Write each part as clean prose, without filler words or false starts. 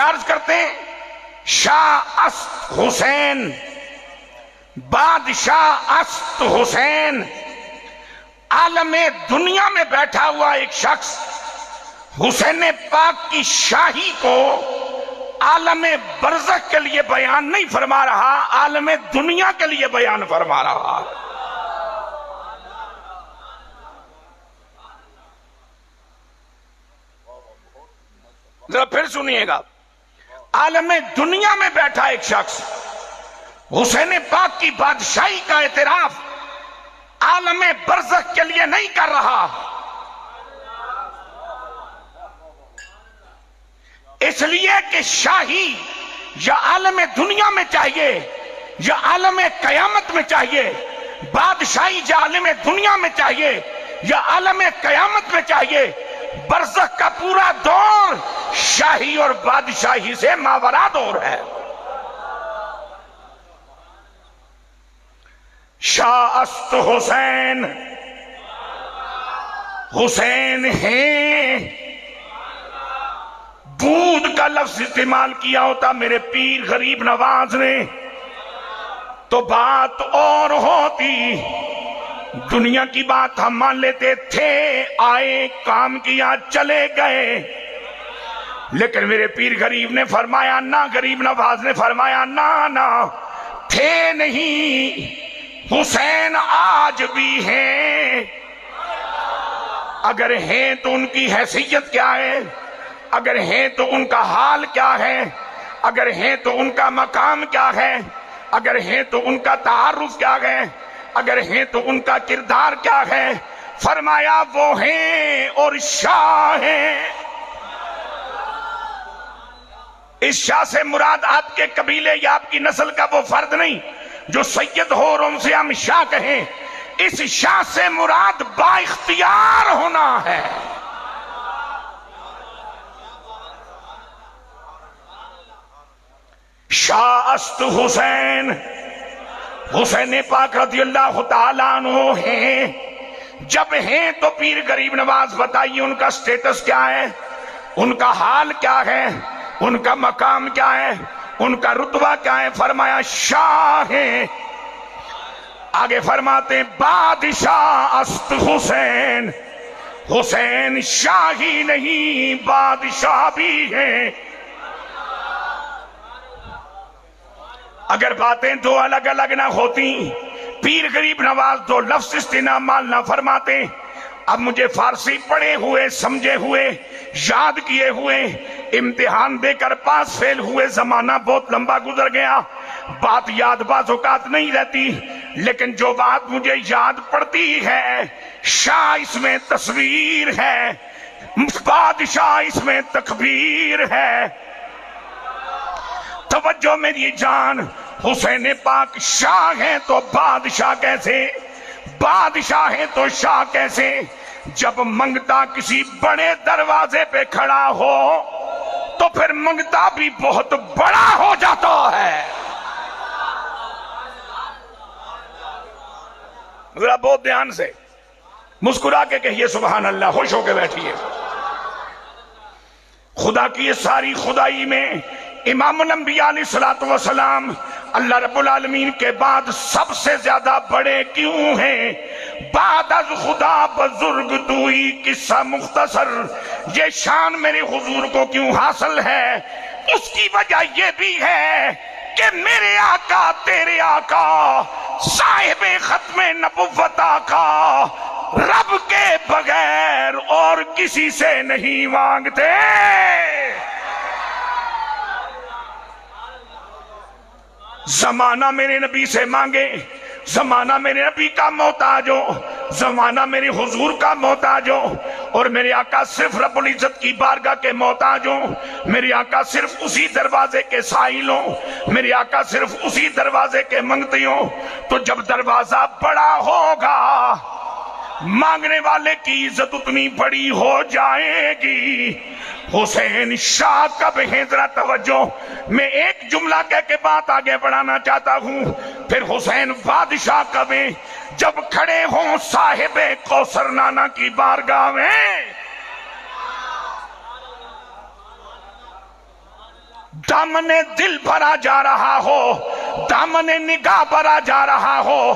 کیا عرض کرتے ہیں؟ شاہ است حسین، بادشاہ است حسین، عالم دنیا میں بیٹھا ہوا ایک شخص حسین پاک کی شاہی کو عالم برزخ کے لیے بیان نہیں فرما رہا، عالم دنیا کے لیے بیان فرما رہا۔ ذرا پھر سنیے گا، عالم دنیا میں بیٹھا ایک شخص حسین پاک کی بادشاہی کا اعتراف عالم برزخ کے لیے نہیں کر رہا، اس لیے کہ شاہی یا عالم دنیا میں چاہیے یا عالم قیامت میں چاہیے، بادشاہی یا عالم دنیا میں چاہیے یا عالم قیامت میں چاہیے، برزخ کا پورا دور شاہی اور بادشاہی سے ماورا دور ہے۔ شاہ است حسین، حسین ہیں، بود کا لفظ استعمال کیا ہوتا میرے پیر غریب نواز نے تو بات اور ہوتی، دنیا کی بات ہم مان لیتے تھے، آئے کام کیا چلے گئے، لیکن میرے پیر غریب نے فرمایا نہ، غریب نواز نے فرمایا نہ، تھے نہیں، حسین آج بھی ہیں، اگر ہیں تو ان کی حیثیت کیا ہے، اگر ہیں تو ان کا حال کیا ہے، اگر ہیں تو ان کا مقام کیا ہے، اگر ہیں تو ان کا تعارف کیا ہے، اگر ہیں تو ان کا کردار کیا ہے، فرمایا وہ ہیں اور شاہ ہیں۔ اس شاہ سے مراد آپ کے قبیلے یا آپ کی نسل کا وہ فرد نہیں جو سید ہو اور ان سے ہم شاہ کہیں، اس شاہ سے مراد با اختیار ہونا ہے۔ شاہ است حسین، حسین پاک رضی اللہ تعالیٰ عنہ ہیں، جب ہیں تو پیر غریب نواز بتائیے ان کا سٹیٹس کیا ہے، ان کا حال کیا ہے، ان کا مقام کیا ہے، ان کا رتبہ کیا ہے، فرمایا شاہ ہیں۔ آگے فرماتے ہیں بادشاہ است حسین، حسین شاہ ہی نہیں بادشاہ بھی ہیں۔ اگر باتیں دو الگ الگ نہ ہوتی، پیر غریب نواز دو لفظ استعمال نہ فرماتے، اب مجھے فارسی پڑھے ہوئے، سمجھے ہوئے، یاد کیے ہوئے، امتحان دے کر پاس فیل ہوئے، زمانہ بہت لمبا گزر گیا، بات یاد بعض اوقات نہیں رہتی، لیکن جو بات مجھے یاد پڑتی ہے، شاہ اس میں تصویر ہے، بادشاہ اس میں تکبیر ہے۔ توجہ میری جان، حسین پاک شاہ ہیں تو بادشاہ کیسے، بادشاہ ہیں تو شاہ کیسے؟ جب منگتا کسی بڑے دروازے پہ کھڑا ہو تو پھر منگتا بھی بہت بڑا ہو جاتا ہے۔ ذرا بہت دھیان سے مسکرا کے کہیے سبحان اللہ، خوش ہو کے بیٹھیے۔ خدا کی یہ ساری خدائی میں امام الانبیاء علیہ السلام اللہ رب العالمین کے بعد سب سے زیادہ بڑے کیوں ہیں؟ بعد از خدا بزرگ توئی، قصہ مختصر، یہ شان میرے حضور کو کیوں حاصل ہے؟ اس کی وجہ یہ بھی ہے کہ میرے آقا تیرے آقا صاحب ختم نبوت آقا رب کے بغیر اور کسی سے نہیں مانگتے۔ زمانہ میرے نبی سے مانگے، زمانہ میرے نبی کا محتاج ہو، زمانہ میرے حضور کا محتاج ہو، اور میرے آقا صرف رب العزت کی بارگاہ کے محتاج ہو، میرے آقا صرف اسی دروازے کے سائل ہو، میرے آقا صرف اسی دروازے کے منگتے ہو، تو جب دروازہ بڑا ہوگا مانگنے والے کی عزت اتنی بڑی ہو جائے گی۔ حسین شاہ کب ہیں؟ ذرا توجہ، میں ایک جملہ کہہ کے بات آگے بڑھانا چاہتا ہوں۔ پھر حسین بادشاہ کب ہیں؟ جب کھڑے ہوں صاحب کوثر نانا کی بارگاہ میں۔ دامن دل بھرا جا رہا ہو، دامن نگاہ بھرا جا رہا ہو،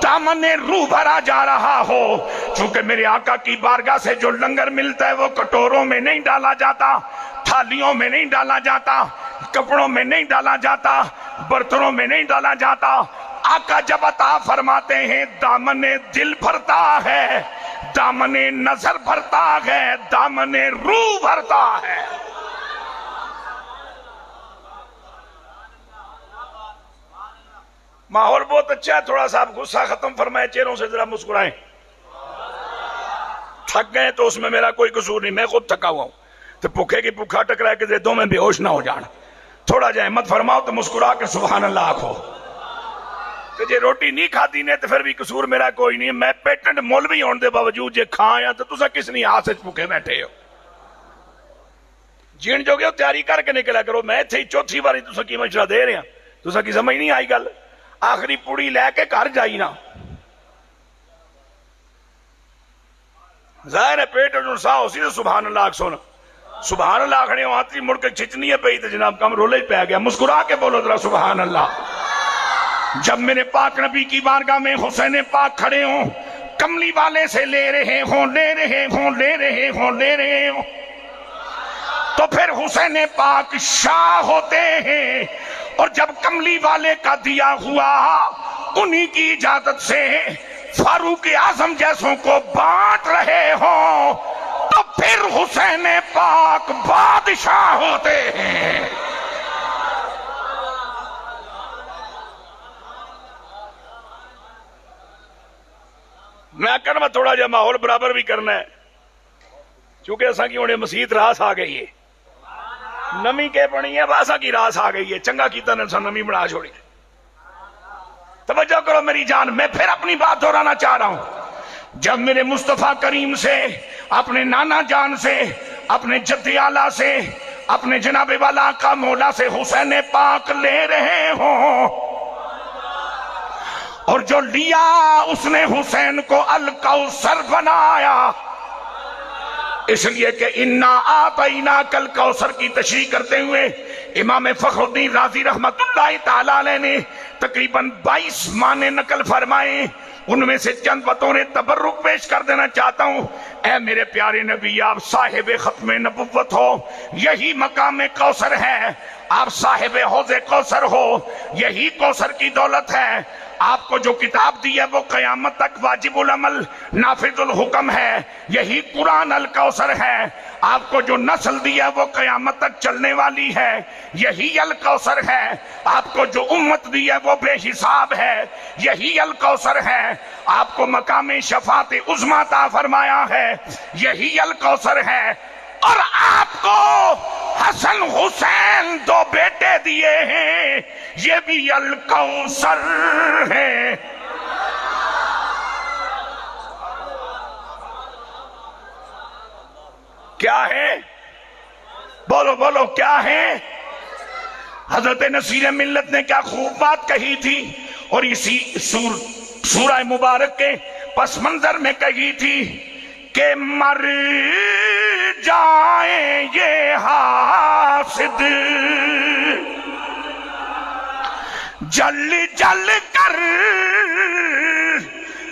دامن روح بھرا جا رہا ہو. چونکہ میرے آقا کی بارگاہ سے جو لنگر ملتا ہے وہ کٹوروں میں نہیں ڈالا جاتا، تھالیوں میں نہیں ڈالا جاتا، کپڑوں میں نہیں ڈالا جاتا، برتنوں میں نہیں ڈالا جاتا. آقا جب عطا فرماتے ہیں دامن دل بھرتا ہے، دامن نظر بھرتا ہے، دامن روح بھرتا ہے. ماحول بہت اچھا ہے، تھوڑا سا آپ غصہ ختم فرمائے، چہروں سے ذرا مسکرائیں. تھک گئے تو اس میں میرا کوئی قصور نہیں، میں خود تھکا ہوا ہوں. تو بھوکے کی بھوکا ٹکرائے کہ دو میں بے ہوش نہ ہو جان. تھوڑا جا ہمت فرماؤ تو مسکرا کے سبحان اللہ آکھو. تو جے روٹی نہیں کھاتی نے تو پھر بھی قصور میرا کوئی نہیں. میں پیٹنٹ مولوی ہونے دے باوجود جے کھایا تو تسا کس نہیں ہاتھ سے بھوکے بیٹھے ہو. جین جو گے تیاری کر کے نکلا کرو. میں تھی چوتھی باری تسا کی مشورہ دے رہے ہیں، تسا کی سمجھ نہیں آئی گل. آخری پوڑی لے کے گھر جائی نا، ظاہر ہے پیٹ جو سا اسی تو سبحان اللہ آکھ سونا. سبحان اللہ آخری آتی مڑ کے چھچنی ہے پئی تو جناب کم رولے پہ گیا. مسکرا کے بولو ذرا سبحان اللہ. جب میرے پاک نبی کی بارگاہ میں حسین پاک کھڑے ہوں، کملی والے سے لے رہے ہوں لے رہے ہوں لے رہے ہوں لے رہے ہوں، تو پھر حسین پاک شاہ ہوتے ہیں. اور جب کملی والے کا دیا ہوا انہی کی اجازت سے فاروق اعظم جیسوں کو بانٹ رہے ہوں تو پھر حسین پاک بادشاہ ہوتے ہیں. میں کرنا تھوڑا جا ماحول برابر بھی کرنا ہے، چونکہ ایسا کی انہیں مسیحت راس آ گئی ہے، نمی کے پڑی ہے باسا کی راس آ گئی ہے. چنگا کیتا نے سا نمی بنا چھوڑی. توجہ کرو میری جان، میں پھر اپنی بات دہرانا چاہ رہا ہوں. جب میرے مصطفیٰ کریم سے، اپنے نانا جان سے، اپنے جد اعلیٰ سے، اپنے جناب والا کا مولا سے حسین پاک لے رہے ہوں، اور جو لیا اس نے حسین کو الکوثر بنایا. اس لیے کہ انا آتیناک الکوثر کی تشریح کرتے ہوئے امام فخر الدین رازی رحمت اللہ تعالی علیہ نے تقریباً 22 معنی نقل فرمائے. ان میں سے چند بطور تبرک پیش کر دینا چاہتا ہوں. اے میرے پیارے نبی، آپ صاحب ختم نبوت ہو، یہی مقام کوثر ہے. آپ صاحب حوض کوثر ہو، یہی کوثر کی دولت ہے. آپ کو جو کتاب دی ہے وہ قیامت تک واجب العمل نافذ الحکم ہے، یہی قرآن الکوثر ہے. آپ کو جو نسل دی ہے وہ قیامت تک چلنے والی ہے، یہی الکوثر ہے. آپ کو جو امت دی ہے وہ بے حساب ہے، یہی الکوثر ہے. آپ کو مقام شفاعت عظمیٰ عطا فرمایا ہے، یہی الکوثر ہے. اور آپ کو حسن حسین 2 بیٹے دیے ہیں، یہ بھی الکوثر ہے. کیا ہے؟ بولو بولو کیا ہے؟ حضرت نصیر ملت نے کیا خوب بات کہی تھی، اور اسی سورہ مبارک کے پس منظر میں کہی تھی کہ مر جائیں یہ حاسد جل جل کر،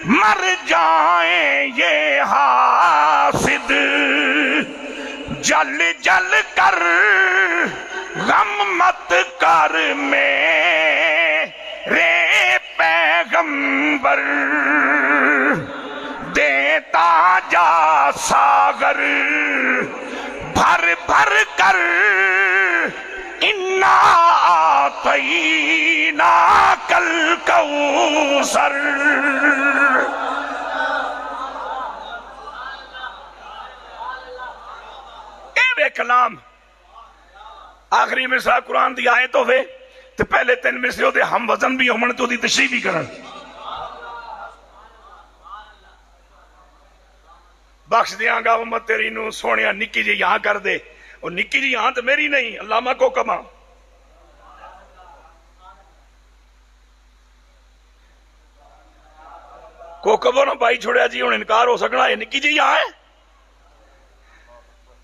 مر جائیں یہ حاسد جل جل کر، غم مت کر میرے پیغمبر، دیتا جا ساغر بھر بھر کر، انا آتیناک الکوثر. اے کلام آخری مصرع قرآن دی آئے تو وے تو پہلے 3 مصرعوں دے ہم وزن بھی ہومن تو دی تشریح بھی کرن. بخش دیاں گا امت تیری نو سونیا، نکی جی یہاں کر دے. اور نکی جی یہاں تو میری نہیں، علامہ کو کما. کوکبوں نے بھائی چھوڑیا جی، انہیں انکار ہو سکنا ہے نکی جی یہاں ہے.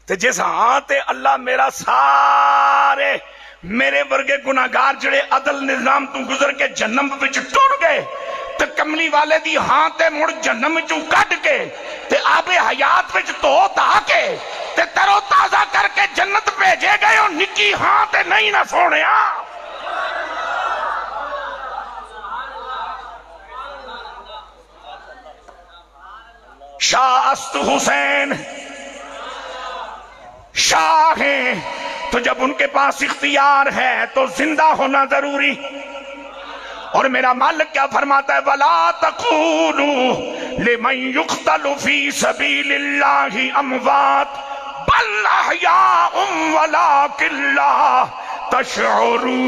تے جس ہاں تے اللہ میرا سارے میرے ورگے گناہگار جڑے عدل نظام تو گزر کے جہنم وچ ٹر گئے تے کملی والے دی ہاں تے مڑ جہنم وچوں کڈ کے تے آب حیات وچ دھو دھا کے تے ترو تازہ کر کے جنت بھیجے گئے ہو نکی ہاں تے نہیں نہ سونیا. شاہ است حسین شاہ ہیں تو جب ان کے پاس اختیار ہے تو زندہ ہونا ضروری. اور میرا مالک کیا فرماتا ہے وَلَا تَقُولُوا لِمَنْ يُقْتَلُ فِي سَبِيلِ اللَّهِ أَمْوَاتٌ بَلْ أَحْيَاءٌ وَلَكِنْ لَا تَشْعُرُونَ.